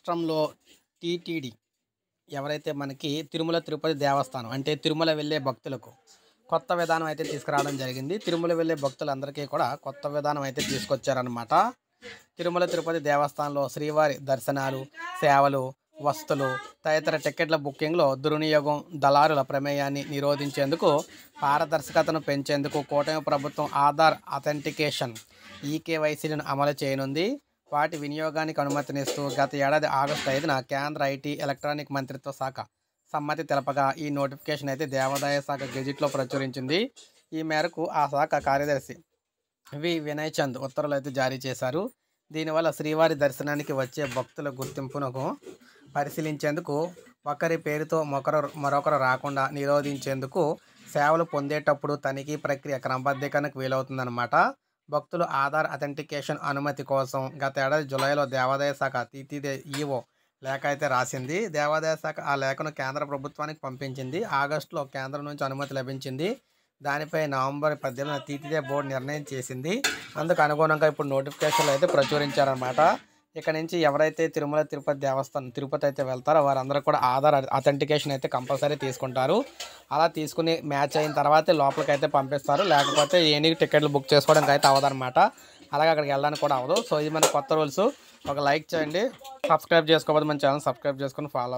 రాష్ట్రంలో టీటీడీ ఎవరైతే మనకి తిరుమల తిరుపతి దేవస్థానం అంటే తిరుమల వెళ్ళే భక్తులకు కొత్త విధానం అయితే తీసుకురావడం జరిగింది. తిరుమల వెళ్ళే భక్తులందరికీ కూడా కొత్త విధానం అయితే తీసుకొచ్చారనమాట. తిరుమల తిరుపతి దేవస్థానంలో శ్రీవారి దర్శనాలు, సేవలు, వస్తువులు తదితర టికెట్ల బుకింగ్లో దుర్వినియోగం, దళారుల ప్రమేయాన్ని నిరోధించేందుకు, పారదర్శకతను పెంచేందుకు కూటమి ప్రభుత్వం ఆధార్ అథెంటికేషన్ ఈకేవైసీలను అమలు చేయనుంది. వాటి వినియోగానికి అనుమతినిస్తూ గత ఏడాది ఆగస్టు 5న కేంద్ర ఐటీ, ఎలక్ట్రానిక్ మంత్రిత్వ శాఖ సమ్మతి తెలపగా ఈ నోటిఫికేషన్ అయితే దేవాదాయ శాఖ గెజిట్లో ప్రచురించింది. ఈ మేరకు ఆ శాఖ కార్యదర్శి వినయ్ చంద్ ఉత్తర్వులు అయితే జారీ చేశారు. దీనివల్ల శ్రీవారి దర్శనానికి వచ్చే భక్తుల గుర్తింపునకు పరిశీలించేందుకు, ఒకరి పేరుతో మరొకరు రాకుండా నిరోధించేందుకు, సేవలు పొందేటప్పుడు తనిఖీ ప్రక్రియ క్రమబద్ధీకరణకు వీలవుతుందన్నమాట. భక్తులు ఆధార్ అథెంటికేషన్ అనుమతి కోసం గత ఏడాది జూలైలో దేవాదాయ శాఖ టీటీడీ ఈఓ లేఖ అయితే రాసింది. దేవాదాయ శాఖ ఆ లేఖను కేంద్ర ప్రభుత్వానికి పంపించింది. ఆగస్టులో కేంద్రం నుంచి అనుమతి లభించింది. దానిపై నవంబర్ 18న టీటీడీ బోర్డు నిర్ణయం చేసింది. అందుకు అనుగుణంగా ఇప్పుడు నోటిఫికేషన్లు అయితే ప్రచురించారన్నమాట. ఇక నుంచి ఎవరైతే తిరుమల తిరుపతి దేవస్థానం తిరుపతి అయితే వెళ్తారో వారందరూ కూడా ఆధార్ అథెంటికేషన్ అయితే కంపల్సరీ తీసుకుంటారు. అలా తీసుకుని మ్యాచ్ అయిన తర్వాతే లోపలికి అయితే పంపిస్తారు. లేకపోతే ఏని టికెట్లు బుక్ చేసుకోవడానికి అయితే అవ్వదన్నమాట. అలాగే అక్కడికి వెళ్ళడానికి కూడా అవ్వదు. సో ఇది మన కొత్త రూల్స్. ఒక లైక్ చేయండి, సబ్స్క్రైబ్ చేసుకోకపోతే మన ఛానల్ సబ్స్క్రైబ్ చేసుకొని ఫాలో